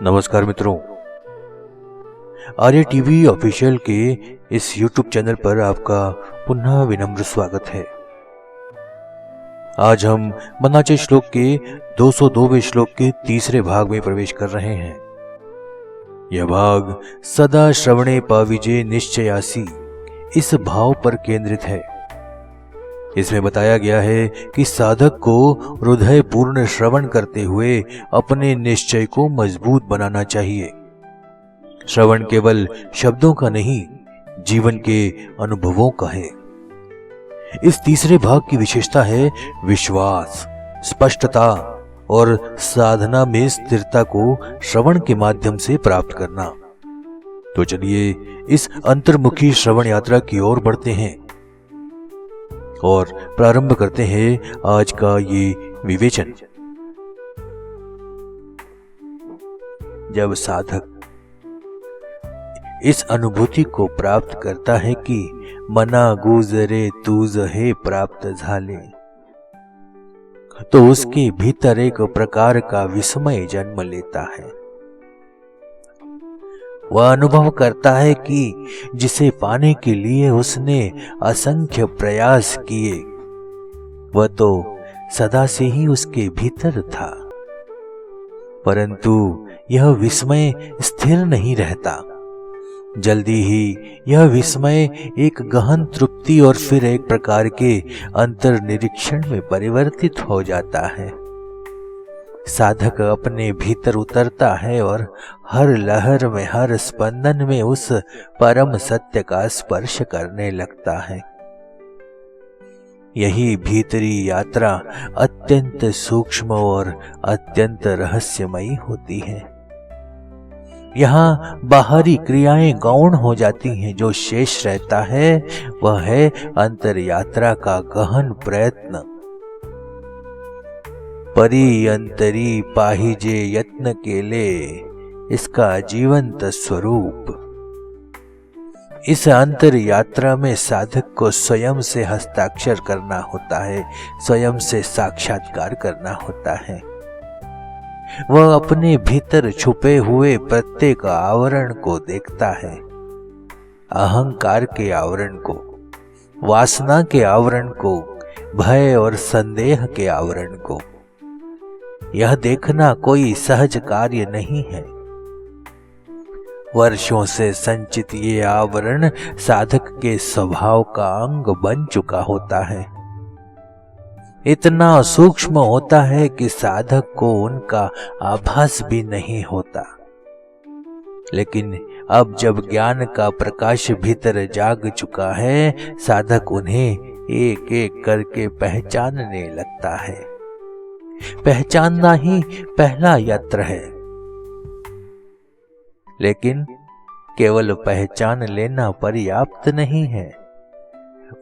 नमस्कार मित्रों, आर्य TV official के इस यूट्यूब चैनल पर आपका पुनः विनम्र स्वागत है। आज हम मनाचे श्लोक के 202वें श्लोक के तीसरे भाग में प्रवेश कर रहे हैं। यह भाग सदा श्रवणे पाविजे निश्चयासी इस भाव पर केंद्रित है। इसमें बताया गया है कि साधक को हृदय पूर्ण श्रवण करते हुए अपने निश्चय को मजबूत बनाना चाहिए। श्रवण केवल शब्दों का नहीं, जीवन के अनुभवों का है। इस तीसरे भाग की विशेषता है विश्वास, स्पष्टता और साधना में स्थिरता को श्रवण के माध्यम से प्राप्त करना। तो चलिए इस अंतर्मुखी श्रवण यात्रा की ओर बढ़ते हैं और प्रारंभ करते हैं आज का ये विवेचन। जब साधक इस अनुभूति को प्राप्त करता है कि मना गुजरे तुझ हे प्राप्त झाले, तो उसके भीतर एक प्रकार का विस्मय जन्म लेता है। वह अनुभव करता है कि जिसे पाने के लिए उसने असंख्य प्रयास किए, वह तो सदा से ही उसके भीतर था। परंतु यह विस्मय स्थिर नहीं रहता। जल्दी ही यह विस्मय एक गहन तृप्ति और फिर एक प्रकार के अंतर्निरीक्षण में परिवर्तित हो जाता है। साधक अपने भीतर उतरता है और हर लहर में, हर स्पंदन में उस परम सत्य का स्पर्श करने लगता है। यही भीतरी यात्रा अत्यंत सूक्ष्म और अत्यंत रहस्यमयी होती है। यहाँ बाहरी क्रियाएं गौण हो जाती हैं। जो शेष रहता है वह है अंतर यात्रा का गहन प्रयत्न। परी अंतरी पाहिजे यत्न केले, इसका जीवंत स्वरूप। इस अंतर यात्रा में साधक को स्वयं से हस्ताक्षर करना होता है, स्वयं से साक्षात्कार करना होता है। वह अपने भीतर छुपे हुए प्रत्येक आवरण को देखता है। अहंकार के आवरण को, वासना के आवरण को, भय और संदेह के आवरण को। यह देखना कोई सहज कार्य नहीं है। वर्षों से संचित ये आवरण साधक के स्वभाव का अंग बन चुका होता है। इतना सूक्ष्म होता है कि साधक को उनका आभास भी नहीं होता। लेकिन अब जब ज्ञान का प्रकाश भीतर जाग चुका है, साधक उन्हें एक एक करके पहचानने लगता है। पहचानना ही पहला यत्न है। लेकिन केवल पहचान लेना पर्याप्त नहीं है।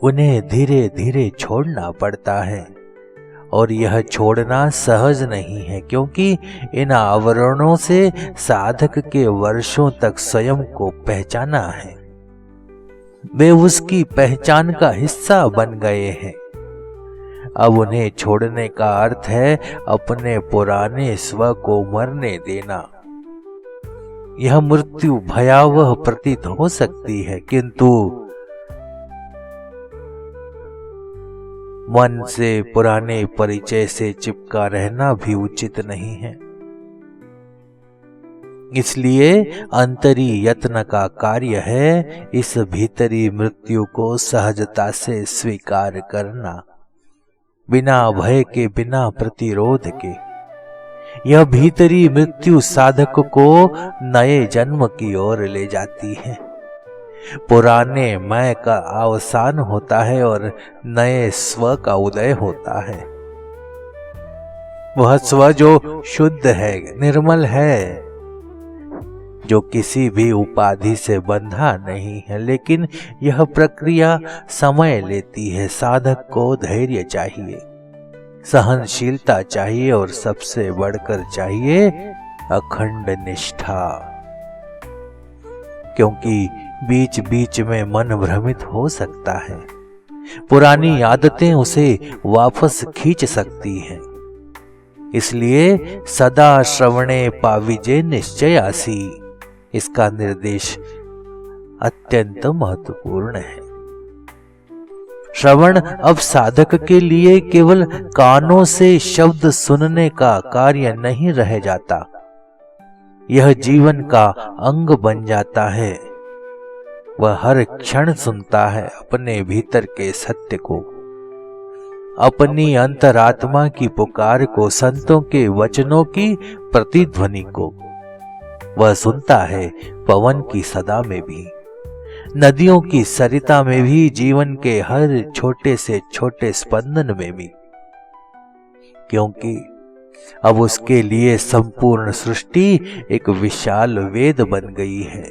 उन्हें धीरे धीरे छोड़ना पड़ता है। और यह छोड़ना सहज नहीं है, क्योंकि इन आवरणों से साधक के वर्षों तक स्वयं को पहचाना है। वे उसकी पहचान का हिस्सा बन गए हैं। अब उन्हें छोड़ने का अर्थ है अपने पुराने स्व को मरने देना। यह मृत्यु भयावह प्रतीत हो सकती है, किंतु मन से पुराने परिचय से चिपका रहना भी उचित नहीं है। इसलिए अंतरी यत्न का कार्य है इस भीतरी मृत्यु को सहजता से स्वीकार करना, बिना भय के, बिना प्रतिरोध के। यह भीतरी मृत्यु साधक को नए जन्म की ओर ले जाती है। पुराने मैं का अवसान होता है और नए स्व का उदय होता है। वह स्व जो शुद्ध है, निर्मल है, जो किसी भी उपाधि से बंधा नहीं है। लेकिन यह प्रक्रिया समय लेती है। साधक को धैर्य चाहिए, सहनशीलता चाहिए और सबसे बढ़कर चाहिए अखंड निष्ठा। क्योंकि बीच बीच में मन भ्रमित हो सकता है। पुरानी आदतें उसे वापस खींच सकती हैं। इसलिए सदा श्रवणे पाविजे निश्चयासी, इसका निर्देश अत्यंत महत्वपूर्ण है। श्रवण अब साधक के लिए केवल कानों से शब्द सुनने का कार्य नहीं रह जाता, यह जीवन का अंग बन जाता है। वह हर क्षण सुनता है अपने भीतर के सत्य को, अपनी अंतरात्मा की पुकार को, संतों के वचनों की प्रतिध्वनि को। वह सुनता है पवन की सदा में भी, नदियों की सरिता में भी, जीवन के हर छोटे से छोटे स्पंदन में भी, क्योंकि अब उसके लिए संपूर्ण सृष्टि एक विशाल वेद बन गई है,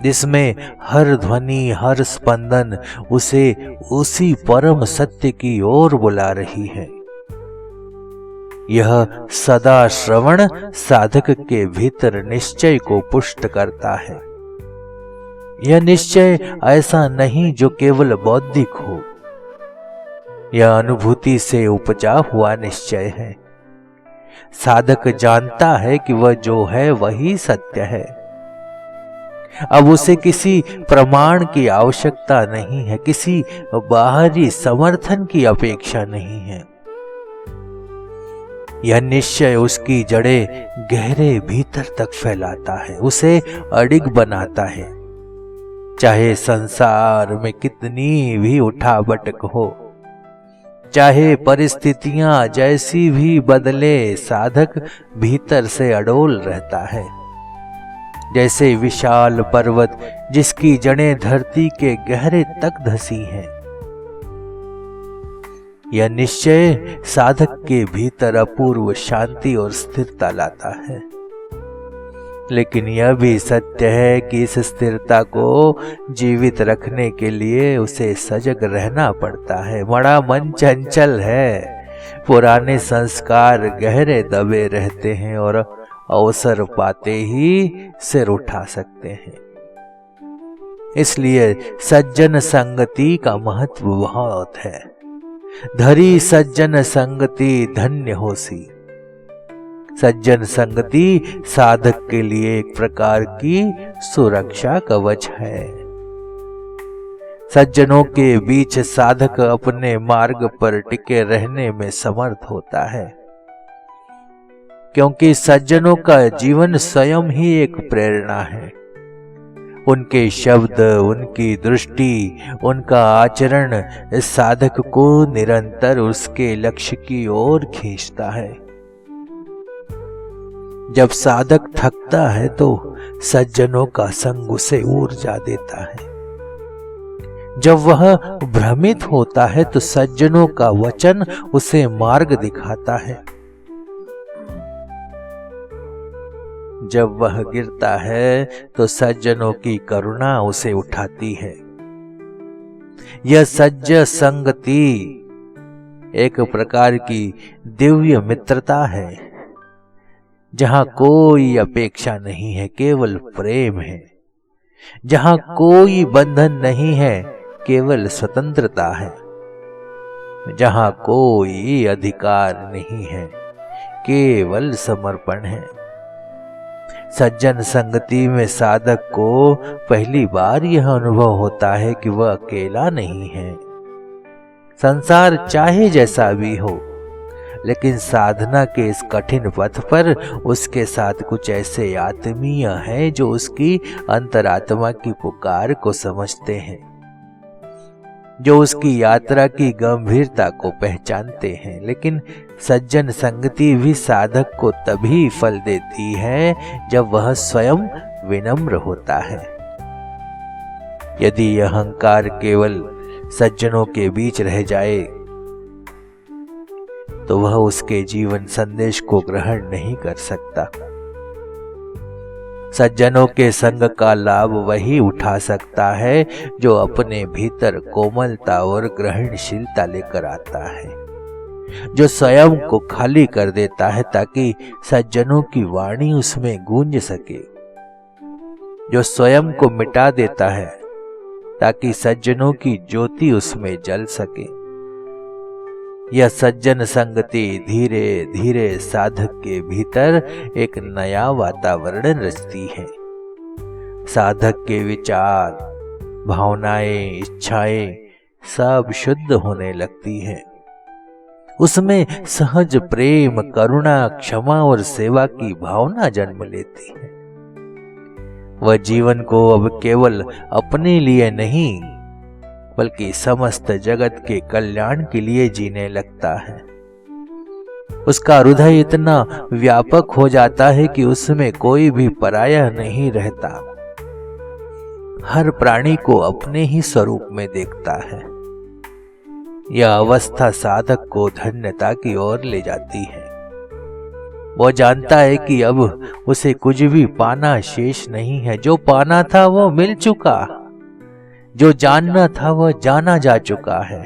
जिसमें हर ध्वनि, हर स्पंदन उसे उसी परम सत्य की ओर बुला रही है। यह सदा श्रवण साधक के भीतर निश्चय को पुष्ट करता है। यह निश्चय ऐसा नहीं जो केवल बौद्धिक हो, यह अनुभूति से उपजा हुआ निश्चय है। साधक जानता है कि वह जो है वही सत्य है। अब उसे किसी प्रमाण की आवश्यकता नहीं है, किसी बाहरी समर्थन की अपेक्षा नहीं है। यह निश्चय उसकी जड़ें गहरे भीतर तक फैलाता है, उसे अडिग बनाता है। चाहे संसार में कितनी भी उठापटक हो, चाहे परिस्थितियां जैसी भी बदले, साधक भीतर से अडोल रहता है। जैसे विशाल पर्वत जिसकी जड़ें धरती के गहरे तक धसी हैं। यह निश्चय साधक के भीतर अपूर्व शांति और स्थिरता लाता है। लेकिन यह भी सत्य है कि इस स्थिरता को जीवित रखने के लिए उसे सजग रहना पड़ता है। बड़ा मन चंचल है, पुराने संस्कार गहरे दबे रहते हैं और अवसर पाते ही सिर उठा सकते हैं। इसलिए सज्जन संगति का महत्व बहुत है। धरी सज्जन संगति धन्य होसी। सज्जन संगति साधक के लिए एक प्रकार की सुरक्षा कवच है। सज्जनों के बीच साधक अपने मार्ग पर टिके रहने में समर्थ होता है, क्योंकि सज्जनों का जीवन स्वयं ही एक प्रेरणा है। उनके शब्द, उनकी दृष्टि, उनका आचरण इस साधक को निरंतर उसके लक्ष्य की ओर खींचता है। जब साधक थकता है तो सज्जनों का संग उसे ऊर्जा देता है। जब वह भ्रमित होता है तो सज्जनों का वचन उसे मार्ग दिखाता है। जब वह गिरता है तो सज्जनों की करुणा उसे उठाती है। यह सज्ज संगति एक प्रकार की दिव्य मित्रता है, जहां कोई अपेक्षा नहीं है, केवल प्रेम है। जहां कोई बंधन नहीं है, केवल स्वतंत्रता है। जहां कोई अधिकार नहीं है, केवल समर्पण है। सज्जन संगति में साधक को पहली बार यह अनुभव होता है कि वह अकेला नहीं है। संसार चाहे जैसा भी हो, लेकिन साधना के इस कठिन पथ पर उसके साथ कुछ ऐसे आत्मीय हैं जो उसकी अंतरात्मा की पुकार को समझते हैं, जो उसकी यात्रा की गंभीरता को पहचानते हैं। लेकिन सज्जन संगति भी साधक को तभी फल देती है जब वह स्वयं विनम्र होता है। यदि यह अहंकार केवल सज्जनों के बीच रह जाए तो वह उसके जीवन संदेश को ग्रहण नहीं कर सकता। सज्जनों के संग का लाभ वही उठा सकता है जो अपने भीतर कोमलता और ग्रहणशीलता लेकर आता है, जो स्वयं को खाली कर देता है ताकि सज्जनों की वाणी उसमें गूंज सके, जो स्वयं को मिटा देता है ताकि सज्जनों की ज्योति उसमें जल सके। यह सज्जन संगति धीरे धीरे साधक के भीतर एक नया वातावरण रचती है। साधक के विचार, भावनाएं, इच्छाएं सब शुद्ध होने लगती हैं। उसमें सहज प्रेम, करुणा, क्षमा और सेवा की भावना जन्म लेती है। वह जीवन को अब केवल अपने लिए नहीं बल्कि समस्त जगत के कल्याण के लिए जीने लगता है। उसका हृदय इतना व्यापक हो जाता है कि उसमें कोई भी पराया नहीं रहता। हर प्राणी को अपने ही स्वरूप में देखता है। यह अवस्था साधक को धन्यता की ओर ले जाती है। वह जानता है कि अब उसे कुछ भी पाना शेष नहीं है। जो पाना था वो मिल चुका, जो जानना था वह जाना जा चुका है।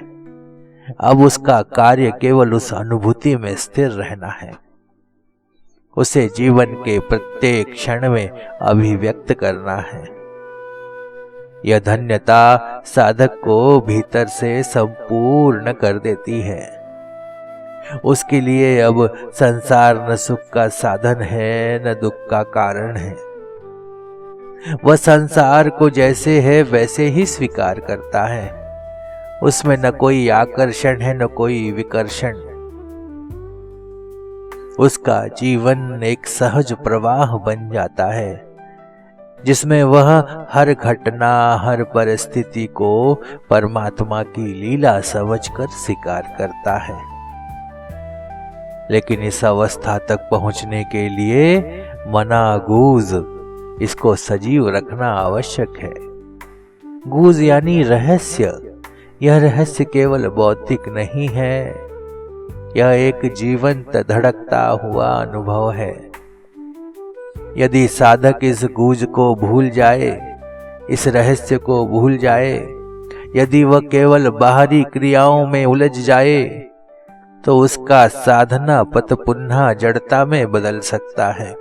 अब उसका कार्य केवल उस अनुभूति में स्थिर रहना है, उसे जीवन के प्रत्येक क्षण में अभिव्यक्त करना है। यह धन्यता साधक को भीतर से संपूर्ण कर देती है। उसके लिए अब संसार न सुख का साधन है न दुख का कारण है। वह संसार को जैसे है वैसे ही स्वीकार करता है। उसमें न कोई आकर्षण है न कोई विकर्षण। उसका जीवन एक सहज प्रवाह बन जाता है जिसमें वह हर घटना, हर परिस्थिति को परमात्मा की लीला समझकर स्वीकार करता है। लेकिन इस अवस्था तक पहुंचने के लिए मना गूज, इसको सजीव रखना आवश्यक है। गूज यानी रहस्य। यह रहस्य केवल बौद्धिक नहीं है, यह एक जीवंत धड़कता हुआ अनुभव है। यदि साधक इस गूंज को भूल जाए, इस रहस्य को भूल जाए, यदि वह केवल बाहरी क्रियाओं में उलझ जाए, तो उसका साधना पथ पुनः जड़ता में बदल सकता है।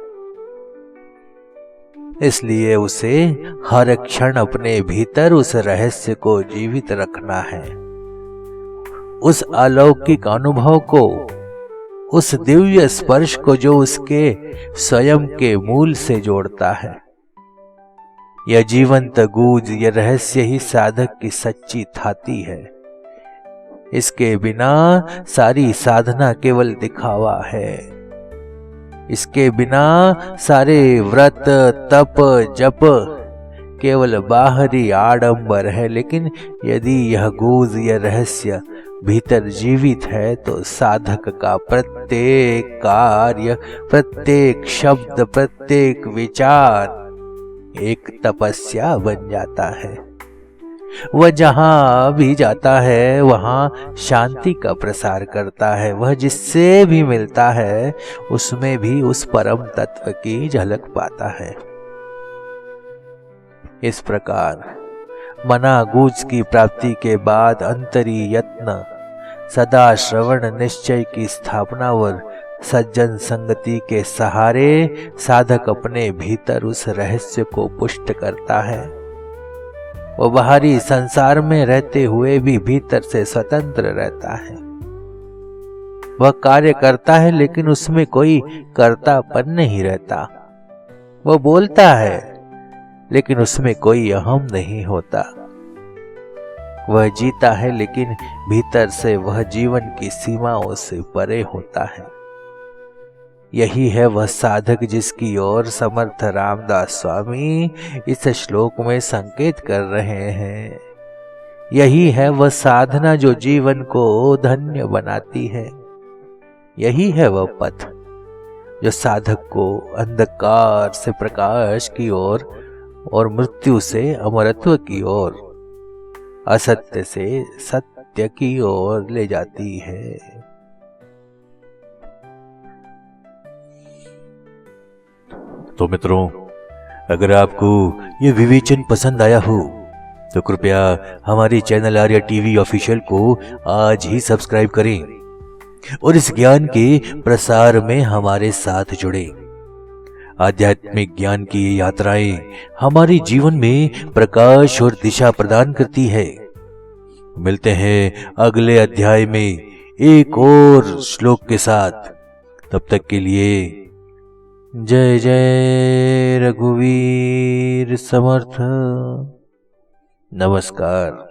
इसलिए उसे हर क्षण अपने भीतर उस रहस्य को जीवित रखना है, उस अलौकिक अनुभव को, उस दिव्य स्पर्श को जो उसके स्वयं के मूल से जोड़ता है। यह जीवंत गूंज, यह रहस्य ही साधक की सच्ची थाती है। इसके बिना सारी साधना केवल दिखावा है। इसके बिना सारे व्रत, तप, जप केवल बाहरी आडंबर है। लेकिन यदि यह गूंज, यह रहस्य भीतर जीवित है तो साधक का प्रत्येक कार्य, प्रत्येक शब्द, प्रत्येक विचार एक तपस्या बन जाता है। वह जहां भी जाता है वहां शांति का प्रसार करता है। वह जिससे भी मिलता है उसमें भी उस परम तत्व की झलक पाता है। इस प्रकार मना गूंज की प्राप्ति के बाद अंतरी यत्न, सदा श्रवण निश्चय की स्थापना और सज्जन संगति के सहारे साधक अपने भीतर उस रहस्य को पुष्ट करता है। वह बाहरी संसार में रहते हुए भी भीतर से स्वतंत्र रहता है। वह कार्य करता है लेकिन उसमें कोई कर्तापन नहीं रहता। वह बोलता है लेकिन उसमें कोई अहम नहीं होता। वह जीता है लेकिन भीतर से वह जीवन की सीमाओं से परे होता है। यही है वह साधक जिसकी ओर समर्थ रामदास स्वामी इस श्लोक में संकेत कर रहे हैं। यही है वह साधना जो जीवन को धन्य बनाती है। यही है वह पथ जो साधक को अंधकार से प्रकाश की ओर और मृत्यु से अमरत्व की ओर, असत्य से सत्य की ओर ले जाती है। तो मित्रों, अगर आपको ये विवेचन पसंद आया हो तो कृपया हमारी चैनल आर्या टीवी ऑफिशियल को आज ही सब्सक्राइब करें और इस ज्ञान के प्रसार में हमारे साथ जुड़े। आध्यात्मिक ज्ञान की ये यात्राएं हमारे जीवन में प्रकाश और दिशा प्रदान करती है। मिलते हैं अगले अध्याय में एक और श्लोक के साथ। तब तक के लिए जय जय रघुवीर समर्थ। नमस्कार।